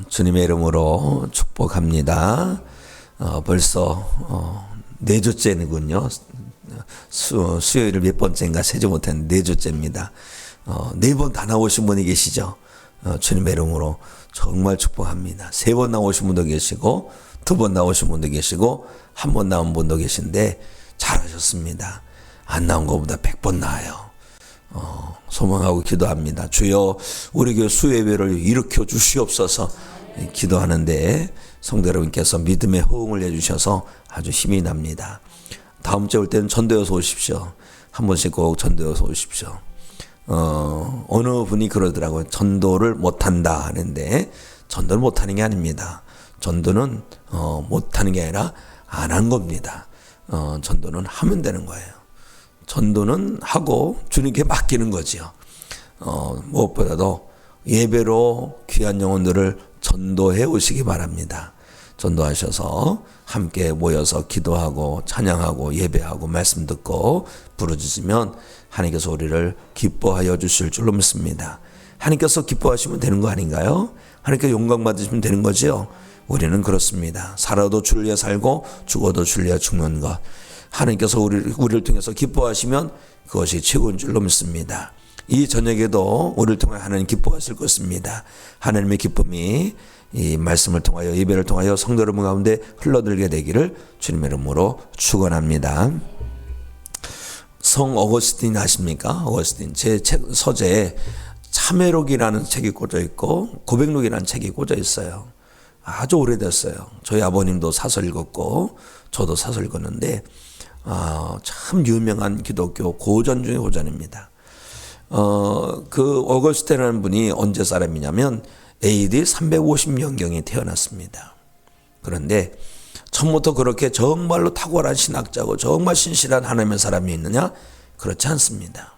주님의 이름으로 축복합니다. 벌써 4주째는군요. 수요일을 몇 번째인가 세지 못했는데 4주째입니다. 4번 다 나오신 분이 계시죠. 주님의 이름으로 정말 축복합니다. 3번 나오신 분도 계시고 2번 나오신 분도 계시고 1번 나온 분도 계신데 잘하셨습니다. 안 나온 것보다 100번 나아요. 소망하고 기도합니다. 주여 우리 교회 수예배를 일으켜 주시옵소서 기도하는데 성도 여러분께서 믿음의 호응을 해주셔서 아주 힘이 납니다. 다음 주에 올 때는 전도여서 오십시오. 한 번씩 꼭 전도여서 오십시오. 어느 분이 그러더라고요. 전도를 못한다 하는데 전도를 못하는 게 아닙니다. 전도는 못하는 게 아니라 안 한 겁니다. 전도는 하면 되는 거예요. 전도는 하고 주님께 맡기는 거지요. 무엇보다도 예배로 귀한 영혼들을 전도해 오시기 바랍니다. 전도하셔서 함께 모여서 기도하고 찬양하고 예배하고 말씀 듣고 부르짖으면 하나님께서 우리를 기뻐하여 주실 줄로 믿습니다. 하나님께서 기뻐하시면 되는 거 아닌가요? 하나님께 영광 받으시면 되는 거죠. 우리는 그렇습니다. 살아도 주를 위해 살고 죽어도 주를 위해 죽는 것. 하나님께서 우리를 통해서 기뻐하시면 그것이 최고인 줄로 믿습니다. 이 저녁에도 우리를 통해 하나님 기뻐하실 것입니다. 하나님의 기쁨이 이 말씀을 통하여 예배를 통하여 성도 여러분 가운데 흘러들게 되기를 주님의 이름으로 축원합니다. 성 어거스틴 아십니까? 어거스틴 제 책 서재에 참회록이라는 책이 꽂혀 있고 고백록이라는 책이 꽂혀 있어요. 아주 오래됐어요. 저희 아버님도 사서 읽었고 저도 사서 읽었는데 참 유명한 기독교 고전 중의 고전입니다. 그 어거스틴이라는 분이 언제 사람이냐면 AD 350년경에 태어났습니다. 그런데 처음부터 그렇게 정말로 탁월한 신학자고 정말 신실한 하나님의 사람이 있느냐? 그렇지 않습니다.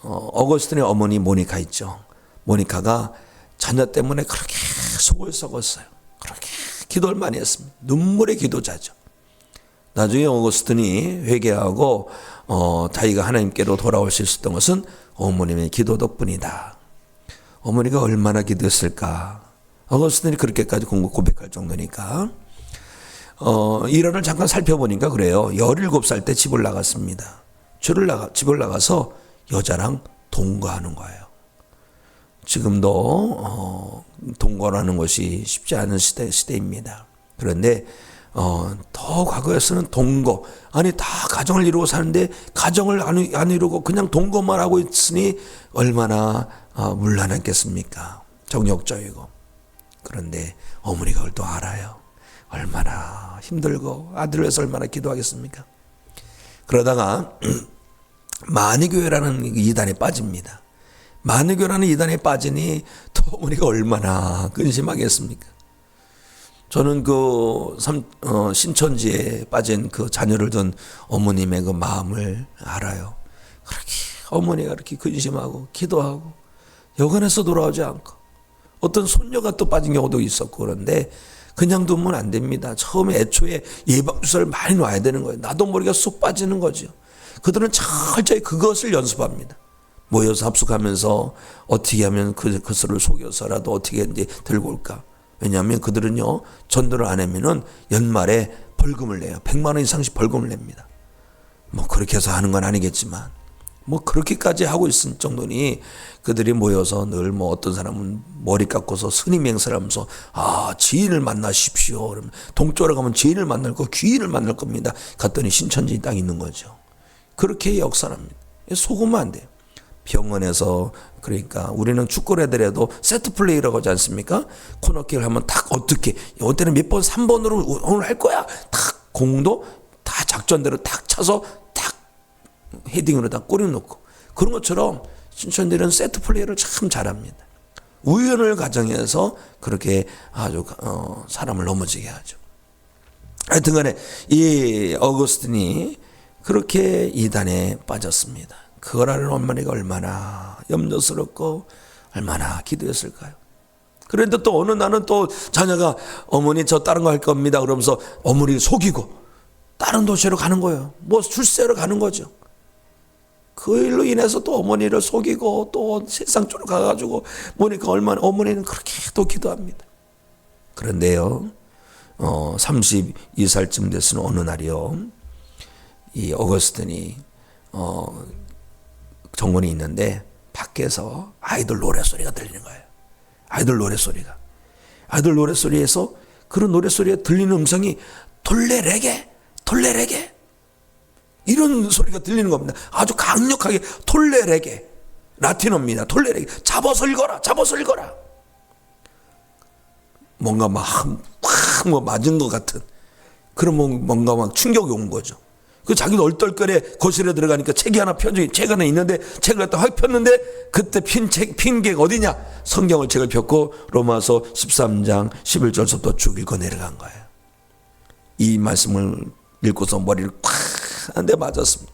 어거스틴의 어머니 모니카 있죠. 모니카가 자녀 때문에 그렇게 속을 썩었어요. 그렇게 기도를 많이 했습니다. 눈물의 기도자죠. 나중에 어거스틴이 회개하고 자기가 하나님께로 돌아올 수 있었던 것은 어머님의 기도 덕분이다. 어머니가 얼마나 기도했을까. 어거스틴이 그렇게까지 고백할 정도니까. 일화를 잠깐 살펴보니까 그래요. 17살 때 집을 나갔습니다. 집을 나가서 여자랑 동거하는 거예요. 지금도 동거라는 것이 쉽지 않은 시대입니다. 그런데 더 과거에서는 동거, 아니 다 가정을 이루고 사는데 가정을 안 이루고 그냥 동거만 하고 있으니 얼마나 문란했겠습니까? 정욕적이고. 그런데 어머니가 그걸 또 알아요. 얼마나 힘들고 아들을 위해서 얼마나 기도하겠습니까? 그러다가 마니교회라는 이단에 빠집니다. 마니교회라는 이단에 빠지니 또 어머니가 얼마나 근심하겠습니까? 저는 신천지에 빠진 그 자녀를 둔 어머님의 그 마음을 알아요. 그렇게 어머니가 그렇게 근심하고 기도하고 여관에서 돌아오지 않고 어떤 손녀가 또 빠진 경우도 있었고 그런데 그냥 두면 안 됩니다. 처음에 애초에 예방주사를 많이 놔야 되는 거예요. 나도 모르게 쏙 빠지는 거죠. 그들은 철저히 그것을 연습합니다. 모여서 합숙하면서 어떻게 하면 그것을 속여서라도 어떻게 이제 들고 올까. 왜냐하면 그들은요 전도를 안 하면은 연말에 벌금을 내요. 100만 원 이상씩 벌금을 냅니다. 뭐 그렇게 해서 하는 건 아니겠지만 뭐 그렇게까지 하고 있을 정도니 그들이 모여서 늘 뭐 어떤 사람은 머리 깎고서 스님 행세를 하면서 지인을 만나십시오. 그러면 동쪽으로 가면 지인을 만날 거 귀인을 만날 겁니다. 갔더니 신천지 땅이 있는 거죠. 그렇게 역사합니다. 속으면 안 돼요. 병원에서 그러니까 우리는 축구를 하더라도 세트 플레이라고 하지 않습니까? 코너킥을 하면 딱 어떻게 이때는 몇 번 3번으로 오늘 할 거야. 딱 공도 다 작전대로 딱 차서 딱 헤딩으로 다 골을 넣고 그런 것처럼 신천지는 세트 플레이를 참 잘합니다. 우연을 가정해서 그렇게 아주 사람을 넘어지게 하죠. 하여튼간에 이 어거스틴이 그렇게 이단에 빠졌습니다. 그걸 아는 어머니가 얼마나 염려스럽고 얼마나 기도했을까요? 그런데 또 어느 날은 또 자녀가 어머니 저 다른 거 할 겁니다 그러면서 어머니 속이고 다른 도시로 가는 거예요. 뭐 출세하러 가는 거죠. 그 일로 인해서 또 어머니를 속이고 또 세상 쪽으로 가가지고 보니까 얼마나 어머니는 그렇게 또 기도합니다. 그런데요, 32살쯤 됐으는 어느 날이요, 이 어거스틴이 정원이 있는데 밖에서 아이들 노래소리가 들리는 거예요. 아이들 노래소리에서 그런 노래소리에 들리는 음성이 톨레레게 이런 소리가 들리는 겁니다. 아주 강력하게 톨레레게, 라틴어입니다. 톨레레게, 잡아서 읽어라. 뭔가 막 맞은 것 같은 그런 뭔가 막 충격이 온 거죠. 그 자기도 얼떨결에 거실에 들어가니까 책이 하나 책 하나 있는데 책을 갖다 확 폈는데 그때 핀 게 어디냐? 성경을 책을 폈고 로마서 13장 11절부터 쭉 읽어 내려간 거예요. 이 말씀을 읽고서 머리를 콱 한 대 맞았습니다.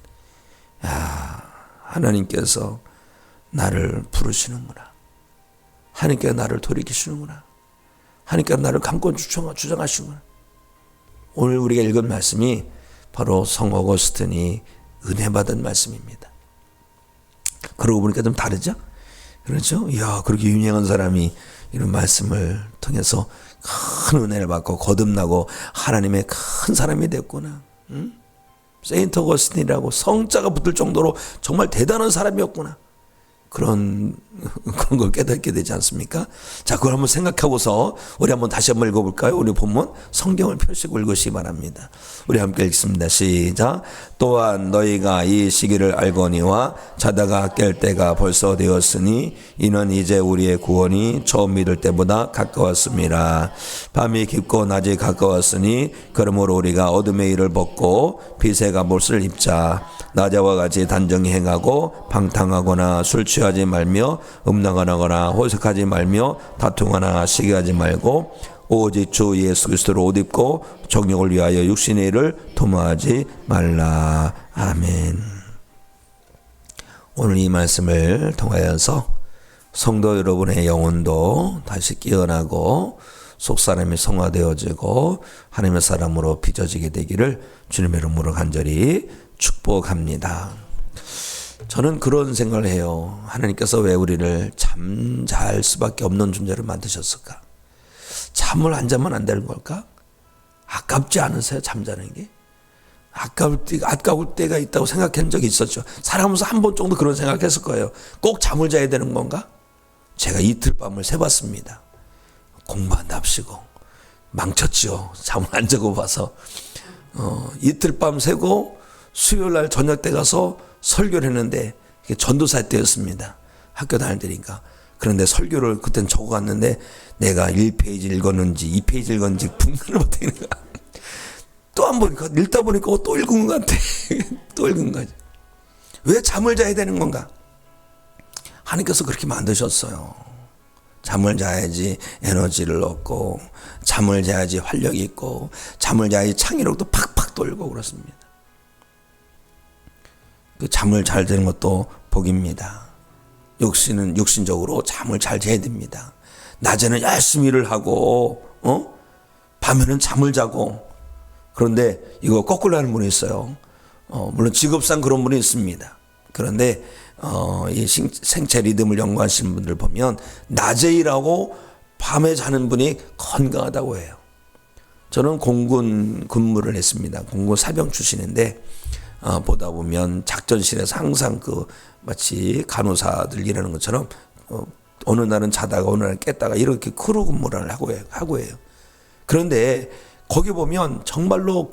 야, 하나님께서 나를 부르시는구나. 하나님께서 나를 돌이키시는구나. 하나님께서 나를 강권 주장하시는구나. 오늘 우리가 읽은 말씀이 바로 성 어거스틴이 은혜 받은 말씀입니다. 그러고 보니까 좀 다르죠? 그렇죠? 이야, 그렇게 유명한 사람이 이런 말씀을 통해서 큰 은혜를 받고 거듭나고 하나님의 큰 사람이 됐구나. 응? 세인트 어거스틴이라고 성자가 붙을 정도로 정말 대단한 사람이었구나. 그런 걸 깨닫게 되지 않습니까? 자, 그걸 한번 생각하고서 우리 한번 다시 한번 읽어볼까요? 우리 본문 성경을 펴시고 읽으시기 바랍니다. 우리 함께 읽습니다. 시작. 또한 너희가 이 시기를 알거니와 자다가 깰 때가 벌써 되었으니 이는 이제 우리의 구원이 처음 믿을 때보다 가까웠습니다. 밤이 깊고 낮이 가까웠으니 그러므로 우리가 어둠의 일을 벗고 빛의 갑옷을 입자. 낮에와 같이 단정히 행하고 방탕하거나 술 취하지 말며 음란하거나 호색하지 말며 다투거나 시기하지 말고 오직 주 예수 그리스도를 옷 입고 정욕을 위하여 육신의 일을 도모하지 말라. 아멘. 오늘 이 말씀을 통하여서 성도 여러분의 영혼도 다시 깨어나고 속사람이 성화되어지고 하나님의 사람으로 빚어지게 되기를 주님의 이름으로 간절히 축복합니다. 저는 그런 생각을 해요. 하나님께서 왜 우리를 잠잘 수밖에 없는 존재를 만드셨을까? 잠을 안 자면 안 되는 걸까? 아깝지 않으세요? 잠자는 게? 아까울 때가 있다고 생각한 적이 있었죠. 살아가면서 한 번 정도 그런 생각했을 거예요. 꼭 잠을 자야 되는 건가? 제가 이틀 밤을 새봤습니다. 공부한답시고 망쳤죠. 잠을 안 자고 봐서 이틀 밤 새고 수요일 날 저녁 때 가서 설교를 했는데 전도사 때였습니다. 학교 다닐 때니까. 그런데 설교를 그땐 적어갔는데 내가 1페이지 읽었는지 2페이지 읽었는지 분간을 못하는 거야. 또 한 번 읽다 보니까 또 읽은 것 같아. 또 읽은 거지. 왜 잠을 자야 되는 건가? 하나님께서 그렇게 만드셨어요. 잠을 자야지 에너지를 얻고 잠을 자야지 활력이 있고 잠을 자야지 창의력도 팍팍 돌고 그렇습니다. 그 잠을 잘 자는 것도 복입니다. 육신적으로 잠을 잘 자야 됩니다. 낮에는 열심히 일을 하고 밤에는 잠을 자고. 그런데 이거 거꾸로 하는 분이 있어요. 물론 직업상 그런 분이 있습니다. 그런데 이 생체 리듬을 연구하시는 분들 보면 낮에 일하고 밤에 자는 분이 건강하다고 해요. 저는 공군 근무를 했습니다. 공군 사병 출신인데 보다 보면 작전실에서 항상 마치 간호사들 일하는 것처럼 어느 날은 자다가 어느 날은 깼다가 이렇게 크루 근무를 하고 해요. 그런데 거기 보면 정말로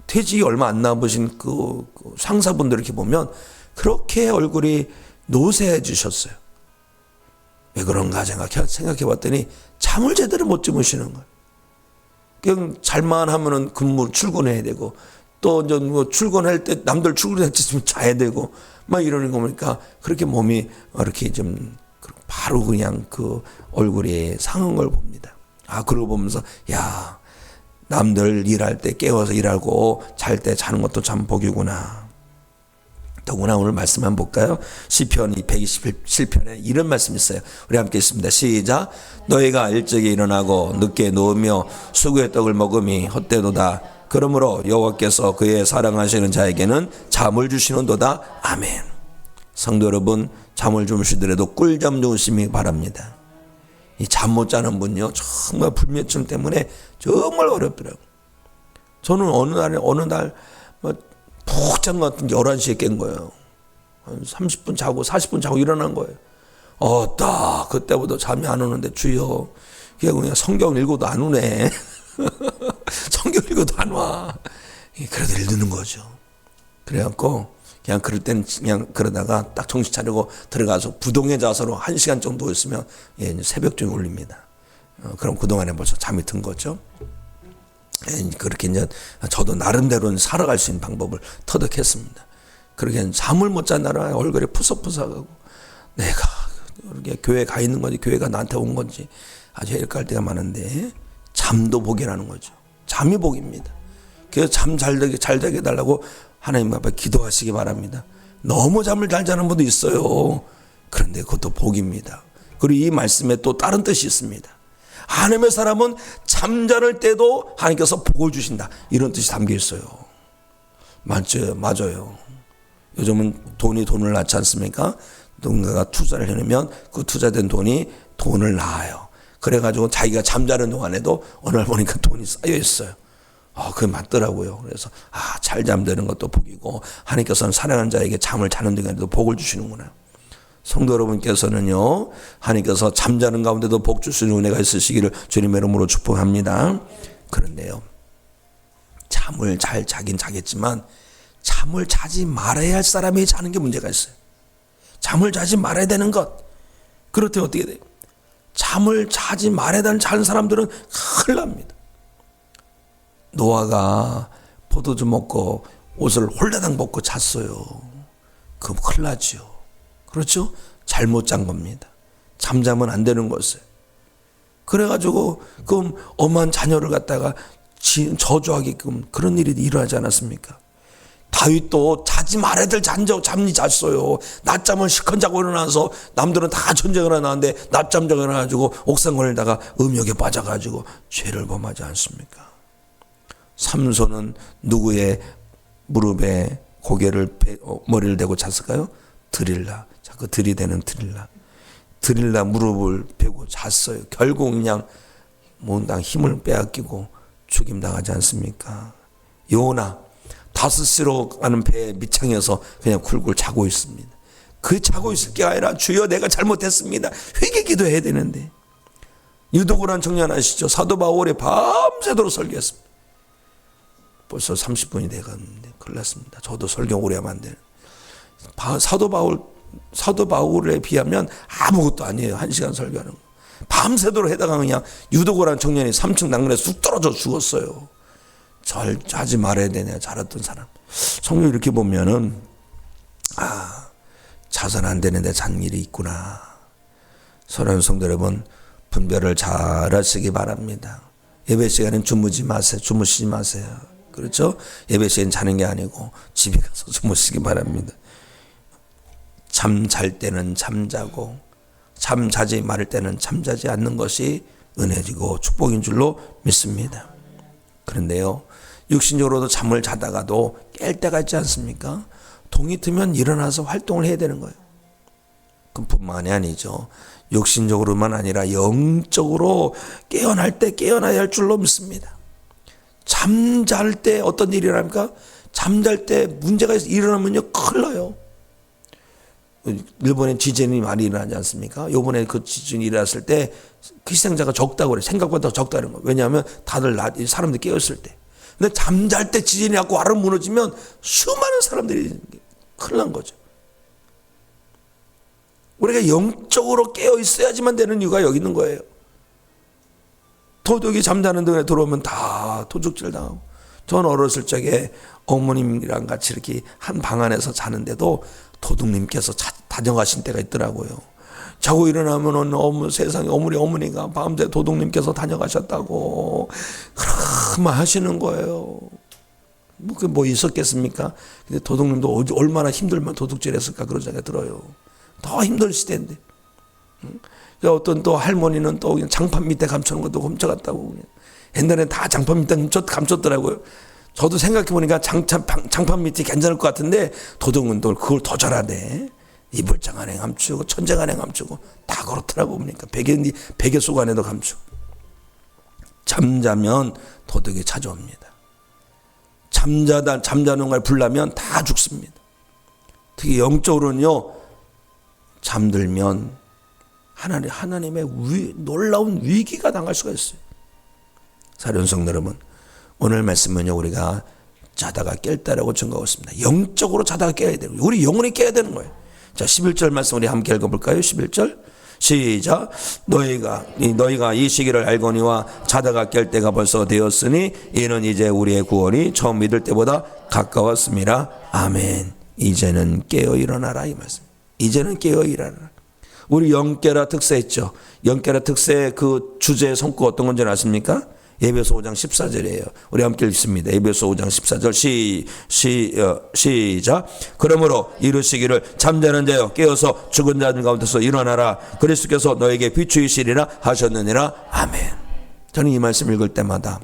퇴직이 얼마 안 남으신 상사분들 이렇게 보면 그렇게 얼굴이 노쇠해지셨어요. 왜 그런가 생각해 봤더니 잠을 제대로 못 주무시는 거예요. 그냥 잘만 하면은 출근해야 되고 또 이제 출근할 때 남들 출근할 때쯤 자야 되고 막 이러는 거 보니까 그렇게 몸이 이렇게 좀 바로 그냥 얼굴이 상한 걸 봅니다. 그러고 보면서 야, 남들 일할 때 깨워서 일하고 잘 때 자는 것도 참 복이구나. 더구나 오늘 말씀 한번 볼까요? 시편 127편에 이런 말씀이 있어요. 우리 함께 있습니다. 시작. 너희가 일찍이 일어나고 늦게 누우며 수구의 떡을 먹음이 헛되도다. 그러므로 여호와께서 그의 사랑하시는 자에게는 잠을 주시는도다. 아멘. 성도 여러분, 잠을 주무시더라도 꿀잠 주무시기 바랍니다. 이 잠 못 자는 분요, 정말 불면증 때문에 정말 어렵더라고요. 저는 어느 날 푹 잔 것 같은 11시에 깬 거예요. 한 30분 자고 40분 자고 일어난 거예요. 딱 그때부터 잠이 안 오는데 주여, 그냥 성경 읽어도 안 오네. 성경 읽어도 안 와. 그래도 읽는 거죠. 그래갖고 그냥 그럴 땐 그냥 그러다가 딱 정신 차리고 들어가서 부동의 자세로 1시간 정도 있으면 새벽중에 울립니다. 그럼 그동안에 벌써 잠이 든 거죠. 그렇게 이제 저도 나름대로는 살아갈 수 있는 방법을 터득했습니다. 그렇게 잠을 못 잔 날은 얼굴이 푸석푸석하고 내가 이렇게 교회 가 있는 건지 교회가 나한테 온 건지 아주 헷갈릴 때가 많은데, 잠도 복이라는 거죠. 잠이 복입니다. 그래서 잠 잘 자게 해달라고 하나님 앞에 기도하시기 바랍니다. 너무 잠을 잘 자는 분도 있어요. 그런데 그것도 복입니다. 그리고 이 말씀에 또 다른 뜻이 있습니다. 하나님의 사람은 잠자는 때도 하나님께서 복을 주신다, 이런 뜻이 담겨 있어요. 맞아요. 요즘은 돈을 낳지 않습니까? 누군가가 투자를 해놓으면 그 투자된 돈을 낳아요. 그래가지고 자기가 잠자는 동안에도 어느 날 보니까 돈이 쌓여 있어요. 그게 맞더라고요. 그래서 잘 잠드는 것도 복이고, 하나님께서는 사랑하는 자에게 잠을 자는 동안에도 복을 주시는구나. 성도 여러분께서는요, 하나님께서 잠자는 가운데도 복 주시는 은혜가 있으시기를 주님의 이름으로 축복합니다. 그런데요, 잠을 잘 자긴 자겠지만 잠을 자지 말아야 할 사람이 자는 게 문제가 있어요. 잠을 자지 말아야 되는 것, 그렇다면 어떻게 돼요? 잠을 자지 말아야 되는 자는 사람들은 큰일 납니다. 노아가 포도주 먹고 옷을 홀라당 벗고 잤어요. 그럼 큰일 나죠. 그렇죠? 잘못 잔 겁니다. 잠자면 안 되는 것을. 그래가지고 그럼 엄한 자녀를 갖다가 저주하게끔 그런 일이 일어나지 않았습니까? 다윗도 자지 말아야 될 잠이 잤어요. 낮잠을 실컷 자고 일어나서 남들은 다 전쟁을 하는데 낮잠 자고 일어나가지고 옥상 걸다가 음욕에 빠져가지고 죄를 범하지 않습니까? 삼손은 누구의 무릎에 머리를 대고 잤을까요? 드릴라. 자꾸 들이대는 드릴라 무릎을 베고 잤어요. 결국 그냥 몽땅 힘을 빼앗기고 죽임당하지 않습니까? 요나 다스스로 가는 배 밑창에서 그냥 굴굴 자고 있습니다. 그 자고 있을 게 아니라 주여 내가 잘못했습니다, 회개 기도해야 되는데. 유도구란 청년 아시죠? 사도 바울이 밤새도록 설교했습니다. 벌써 30분이 돼갔는데 큰일 났습니다. 저도 설교 오래 하면 안 돼요. 사도 바울에 비하면 아무것도 아니에요. 1시간 설교하는 거. 밤새도록 해다가 그냥 유도구란 청년이 3층 난간에 쑥 떨어져 죽었어요. 잘 자지 말아야 되냐, 잘했던 사람. 성경 이렇게 보면은 자선 안 되는데 잔 일이 있구나. 사랑하는 성도 여러분, 분별을 잘 하시기 바랍니다. 예배 시간엔 주무시지 마세요. 그렇죠? 예배 시간 자는 게 아니고 집에 가서 주무시기 바랍니다. 잠 잘 때는 잠자고 잠 자지 말을 때는 잠자지 않는 것이 은혜지고 축복인 줄로 믿습니다. 그런데요, 육신적으로도 잠을 자다가도 깰 때가 있지 않습니까? 동이 트면 일어나서 활동을 해야 되는 거예요. 그뿐만이 아니죠. 육신적으로만 아니라 영적으로 깨어날 때 깨어나야 할 줄로 믿습니다. 잠잘 때 어떤 일이 일어납니까? 잠잘 때 문제가 일어나면요, 큰일 나요. 일본에 지진이 많이 일어나지 않습니까? 요번에 그 지진이 일어났을 때 희생자가 적다고 그래. 생각보다 적다는 거예요. 왜냐하면 다들 사람들이 깨었을 때. 근데 잠잘 때 지진이 왔고 와르르 무너지면 수많은 사람들이 큰일 난 거죠. 우리가 영적으로 깨어 있어야지만 되는 이유가 여기 있는 거예요. 도둑이 잠자는 동안에 들어오면 다 도둑질 당하고. 전 어렸을 적에 어머님이랑 같이 이렇게 한 방 안에서 자는데도 도둑님께서 다녀가신 때가 있더라고요. 자고 일어나면 세상에 어머니가 밤새 도둑님께서 다녀가셨다고 그만 하시는 거예요. 뭐 있었겠습니까? 근데 도둑님도 얼마나 힘들면 도둑질 했을까 그런 생각이 들어요. 더 힘들실 텐데. 어떤 또 할머니는 또 그냥 장판 밑에 감추는 것도 훔쳐갔다고. 옛날엔 다 장판 밑에 감췄더라고요. 저도 생각해보니까 장판 밑이 괜찮을 것 같은데 도둑은 또 그걸 더 잘하네. 이불장 안에 감추고 천장 안에 감추고 다 그렇더라고 보니까 베개 속 안에도 감추고. 잠자면 도둑이 찾아옵니다. 잠자는 걸 불나면 다 죽습니다. 특히 영적으로는요, 잠들면 하나님의 놀라운 위기가 당할 수가 있어요. 사랑하는 성도 여러분, 오늘 말씀은요, 우리가 자다가 깰다라고 증거하고 있습니다. 영적으로 자다가 깨야 되는 거예요. 우리 영혼이 깨야 되는 거예요. 자, 11절 말씀 우리 함께 읽어볼까요? 11절 시작. 너희가 이 시기를 알거니와 자다가 깰 때가 벌써 되었으니 이는 이제 우리의 구원이 처음 믿을 때보다 가까웠습니다. 아멘. 이제는 깨어 일어나라, 이 말씀. 이제는 깨어 일어나라. 우리 영깨라 특세 있죠. 영깨라 특세 그 주제의 성구 어떤 건지 아십니까? 에베소 5장 14절이에요. 우리 함께 읽습니다. 에베소 5장 14절 시작. 그러므로 이르시기를 잠자는 자여 깨어서 죽은 자들 가운데서 일어나라. 그리스도께서 너에게 비추이시리라 하셨느니라. 아멘. 저는 이 말씀 읽을 때마다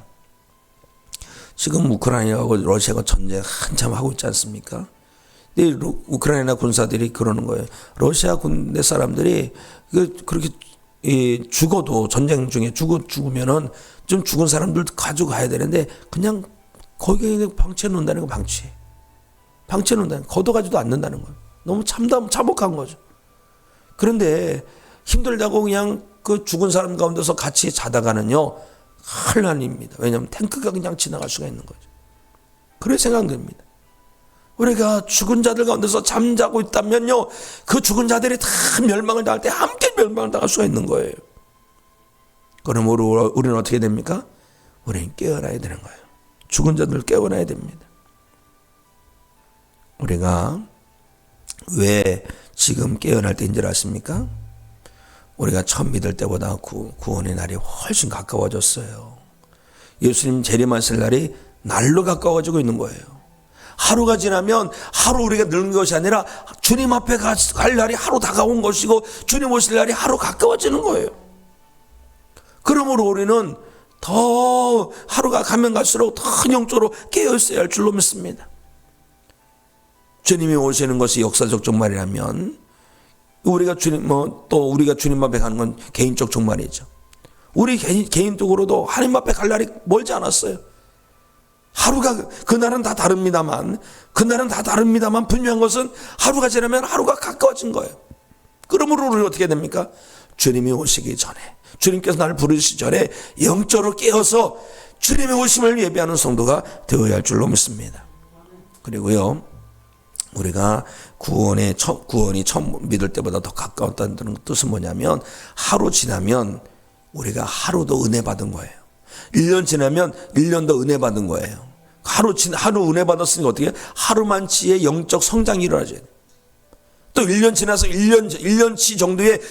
지금 우크라이나하고 러시아가 전쟁 한참 하고 있지 않습니까? 근데 우크라이나 군사들이 그러는 거예요. 러시아 군대 사람들이 그렇게 죽어도 전쟁 중에 죽으면은 좀 죽은 사람들 가져가야 되는데 그냥 거기에 방치해 놓는다는 거. 방치해 놓는다는 거. 걷어가지도 않는다는 거예요. 너무 참혹한 거죠. 그런데 힘들다고 그냥 그 죽은 사람 가운데서 같이 자다가는요, 혼란입니다. 왜냐하면 탱크가 그냥 지나갈 수가 있는 거죠. 그런 생각됩니다. 우리가 죽은 자들 가운데서 잠자고 있다면요, 그 죽은 자들이 다 멸망을 당할 때 함께 멸망을 당할 수가 있는 거예요. 그러므로 우리는 어떻게 됩니까? 우리는 깨어나야 되는 거예요. 죽은 자들 깨어나야 됩니다. 우리가 왜 지금 깨어날 때인 줄 아십니까? 우리가 처음 믿을 때보다 구원의 날이 훨씬 가까워졌어요. 예수님 재림하실 날이 날로 가까워지고 있는 거예요. 하루가 지나면 하루 우리가 늙는 것이 아니라 주님 앞에 갈 날이 하루 다가온 것이고 주님 오실 날이 하루 가까워지는 거예요. 그러므로 우리는 더 하루가 가면 갈수록 더 영적으로 깨어 있어야 할 줄로 믿습니다. 주님이 오시는 것이 역사적 종말이라면 우리가 우리가 주님 앞에 가는 건 개인적 종말이죠. 우리 개인적으로도 하나님 앞에 갈 날이 멀지 않았어요. 그날은 다 다릅니다만 분명한 것은 하루가 지나면 하루가 가까워진 거예요. 그러므로 우리는 어떻게 됩니까? 주님이 오시기 전에, 주님께서 나를 부르시기 전에 영적으로 깨어서 주님의 오심을 예비하는 성도가 되어야 할 줄로 믿습니다. 그리고요, 우리가 구원이 처음 믿을 때보다 더 가까웠다는 뜻은 뭐냐면, 하루 지나면 우리가 하루도 은혜 받은 거예요. 1년 지나면 1년도 은혜 받은 거예요. 하루 은혜 받았으니까 어떻게 하루만치의 영적 성장이 일어나죠. 또 1년 지나서 1년치 정도의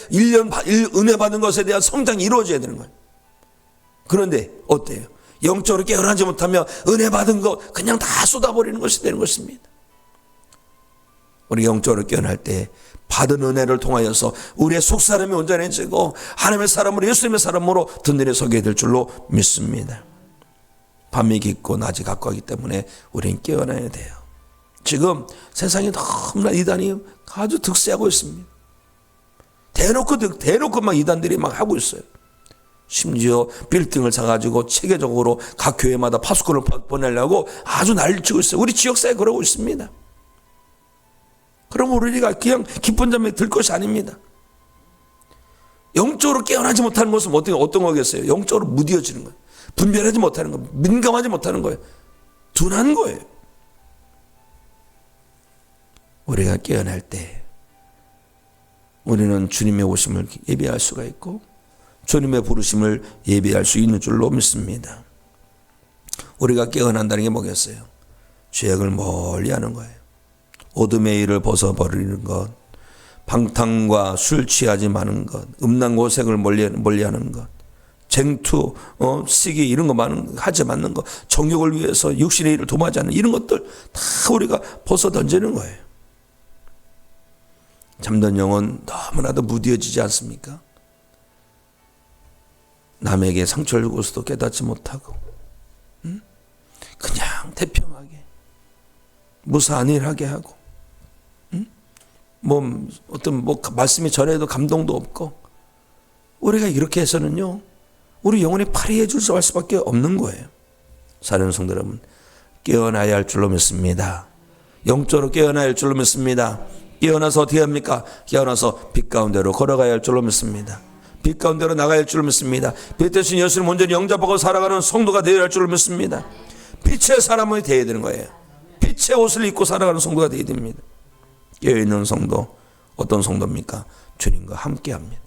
은혜 받은 것에 대한 성장이 이루어져야 되는 거예요. 그런데 어때요? 영적으로 깨어나지 못하면 은혜 받은 것 그냥 다 쏟아버리는 것이 되는 것입니다. 우리 영적으로 깨어날 때 받은 은혜를 통하여서 우리의 속사람이 온전해지고 하나님의 사람으로, 예수님의 사람으로 든든히 서게 될 줄로 믿습니다. 밤이 깊고 낮이 가까우기 때문에 우리는 깨어나야 돼요. 지금 세상이 너무나 이단이 아주 득세하고 있습니다. 대놓고 막 이단들이 막 하고 있어요. 심지어 빌딩을 사가지고 체계적으로 각 교회마다 파수꾼을 보내려고 아주 난리를 치고 있어요. 우리 지역사회에 그러고 있습니다. 그럼 우리가 그냥 기쁜 잠에 들 것이 아닙니다. 영적으로 깨어나지 못하는 것은 어떤 거겠어요? 영적으로 무뎌지는 거예요. 분별하지 못하는 거예요. 민감하지 못하는 거예요. 둔한 거예요. 우리가 깨어날 때 우리는 주님의 오심을 예비할 수가 있고 주님의 부르심을 예비할 수 있는 줄로 믿습니다. 우리가 깨어난다는 게 뭐겠어요? 죄악을 멀리하는 거예요. 어둠의 일을 벗어버리는 것, 방탕과 술 취하지 마는 것, 음란고색을 멀리하는 것, 쟁투, 시기 이런 거 하지 않는 것, 정욕을 위해서 육신의 일을 도모하지 않는 이런 것들 다 우리가 벗어 던지는 거예요. 잠든 영혼 너무나도 무뎌지지 않습니까? 남에게 상처를 주고서도 깨닫지 못하고 그냥 태평하게 무사한 일 하게 하고 어떤 말씀이 전해도 감동도 없고, 우리가 이렇게 해서는요, 우리 영혼이 파리해 줄 수밖에 없는 거예요. 사랑하는 성도 여러분, 깨어나야 할 줄로 믿습니다. 영적으로 깨어나야 할 줄로 믿습니다. 깨어나서 어떻게 합니까? 깨어나서 빛 가운데로 걸어가야 할 줄로 믿습니다. 빛 가운데로 나가야 할 줄로 믿습니다. 빛 대신 예수님 온전히 영접하고 살아가는 성도가 되어야 할 줄로 믿습니다. 빛의 사람이 되어야 되는 거예요. 빛의 옷을 입고 살아가는 성도가 되어야 됩니다. 깨어있는 성도, 어떤 성도입니까? 주님과 함께합니다.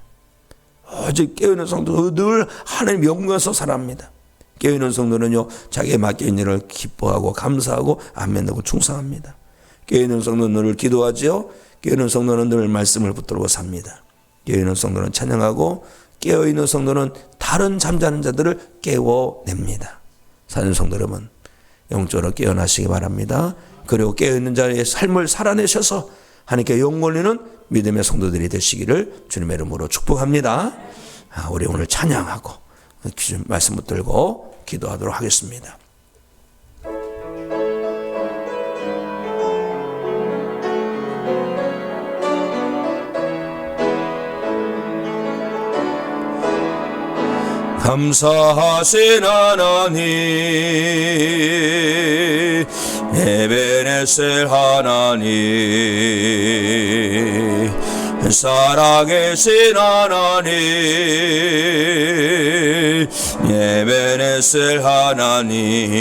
오직 깨어있는 성도는 늘 하나님 영광에서 살아갑니다. 깨어있는 성도는요, 자기의 맡겨진 일을 기뻐하고 감사하고 안면하고 충성합니다. 깨어있는 성도는 늘 기도하지요. 깨어있는 성도는 늘 말씀을 붙들고 삽니다. 깨어있는 성도는 찬양하고, 깨어있는 성도는 다른 잠자는 자들을 깨워냅니다. 사는 성도 여러분, 영적으로 깨어나시기 바랍니다. 그리고 깨어있는 자의 삶을 살아내셔서 하나님께 영원히는 믿음의 성도들이 되시기를 주님의 이름으로 축복합니다. 우리 오늘 찬양하고 말씀 붙들고 기도하도록 하겠습니다. 감사하신 하나님, 에베네셀 하나님, 살아계신 하나님, 에베네셀 하나님,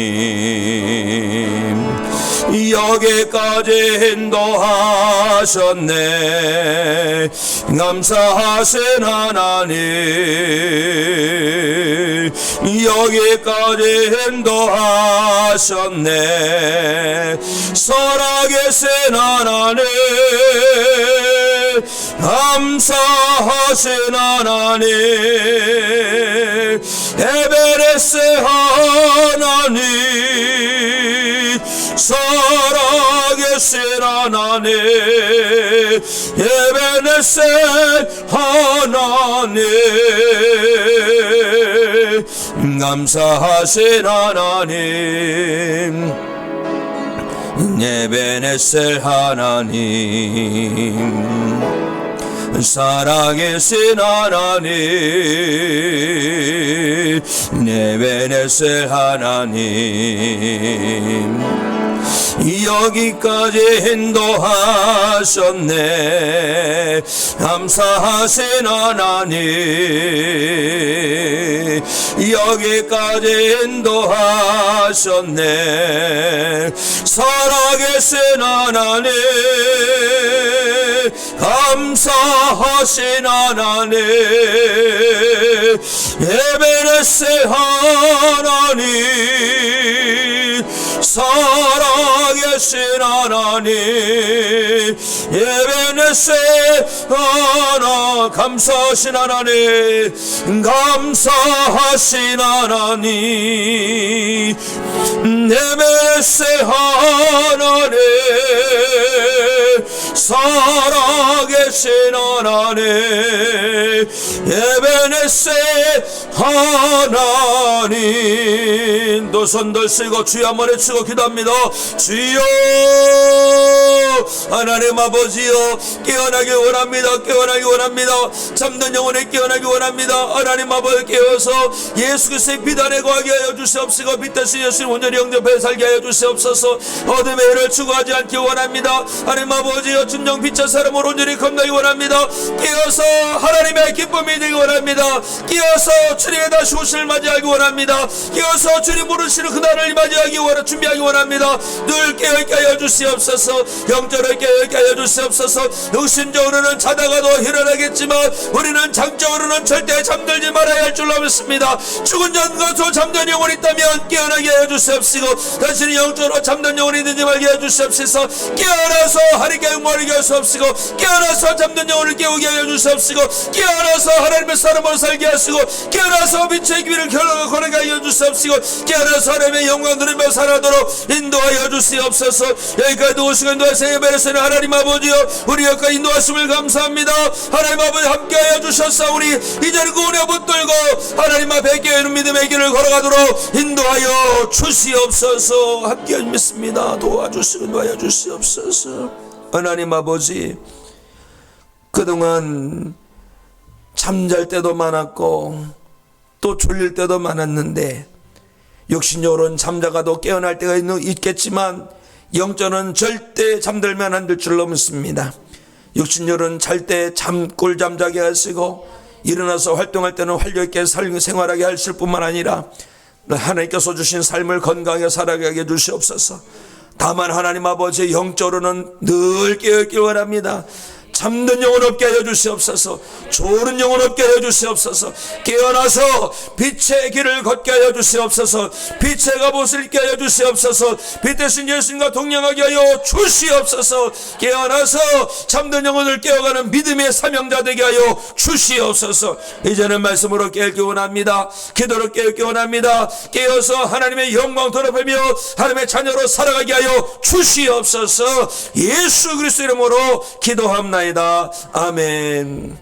여기까지 인도하셨네. 감사하신 하나님, 여기까지 인도하셨네. 살아계신 하나님, 감사하신 하나님, 에베레스 하나님, 살아계신 하나님, 에베레스 하나님, 감사하신 하나님, 에베네셀 하나님, 살아계신 하나님, 에베네셀 하나님, 여기까지 인도하셨네. 감사하신 하나님, 여기까지 인도하셨네. 살아계신 하나님, 감사하신 하나님, 에베네셀 하나님, 살아계신 하나님, 에베네셀 하나님, 감사하신 하나님, 감사하신 하나님, 에베네셀 하나님, 살아계신 하나님, 에베네셀 하나님. 두 손 들쓰고 주여 한번 외치고 기도합니다. 주여, 하나님 아버지여, 깨어나기 원합니다. 깨어나기 원합니다. 잠든 영혼에 깨어나기 원합니다. 하나님 아버지, 깨어서 예수 그리스도의 빛 안에 거하게 하여 주시옵시고, 빛 대신 예수님 온전히 영접해 살게 하여 주시옵소서. 어둠의 해를 추구하지 않기 원합니다. 하나님 아버지여, 진정 빛의 사람으로 온전히 건너기 원합니다. 깨어서 하나님의 기쁨이 되기 원합니다. 깨어서 주님의 다시 오심을 맞이하기 원합니다. 깨어서 주님 부르시는 그날을 맞이하기 원합니다. 준비하기 원합니다. 늘 깨어있게 하여 주시옵소서. 영적으로 깨어있게 하여 주시옵소서. 육신적으로는 자다가도 일어나겠지만 우리는 장적으로는 절대 잠들지 말아야 할 줄로 믿습니다. 죽은 전과 잠든 영혼이 있다면 깨어나게 하여 주시옵시고, 다시는 영적으로 잠든 영혼이 되지 말게 하여 주시옵소서. 깨어나서 하나님께 영광을 하여 주시옵시고, 깨어나서 잠든 영혼을 깨우게 하여 주시옵시고, 깨어나서 하나님의 사람으로 살게 하시고, 깨어나서 빛의 길을 걸어가게 하여 주시옵시고, 깨어나서 하나님의 영광 누리며 살아도록 인도하여 주시옵소서. 여기까지 오시고 인도하시는 에베레스는 하나님 아버지여, 우리 여기까지 인도하심을 감사합니다. 하나님 아버지 함께하여 주셔서 우리 이제는 그 은혜 붙들고 하나님 앞에 깨어있는 믿음의 길을 걸어가도록 인도하여 주시옵소서. 함께 믿습니다. 도와주시고 인도하여 주시옵소서. 하나님 아버지, 그동안 잠잘 때도 많았고 또 졸릴 때도 많았는데, 육신적으로는 잠자가도 깨어날 때가 있겠지만 영적은 절대 잠들면 안 될 줄로 믿습니다. 육신적으로는 잘 때 꿀잠 자게 하시고 일어나서 활동할 때는 활력있게 생활하게 하실 뿐만 아니라 하나님께서 주신 삶을 건강하게 살아가게 해주시옵소서. 다만 하나님 아버지, 영적으로는 늘 깨어있길 원합니다. 잠든 영혼 없게 하여 주시옵소서. 졸은 영혼 없게 하여 주시옵소서. 깨어나서 빛의 길을 걷게 하여 주시옵소서. 빛의 갑옷을 입게 하여 주시옵소서. 빛 대신 예수님과 동행하게 하여 주시옵소서. 깨어나서 잠든 영혼을 깨어가는 믿음의 사명자 되게 하여 주시옵소서. 이제는 말씀으로 깨우기 원합니다. 기도로 깨우기 원합니다. 깨어서 하나님의 영광 돌아보며 하나님의 자녀로 살아가게 하여 주시옵소서. 예수 그리스도 이름으로 기도합니다. 아멘.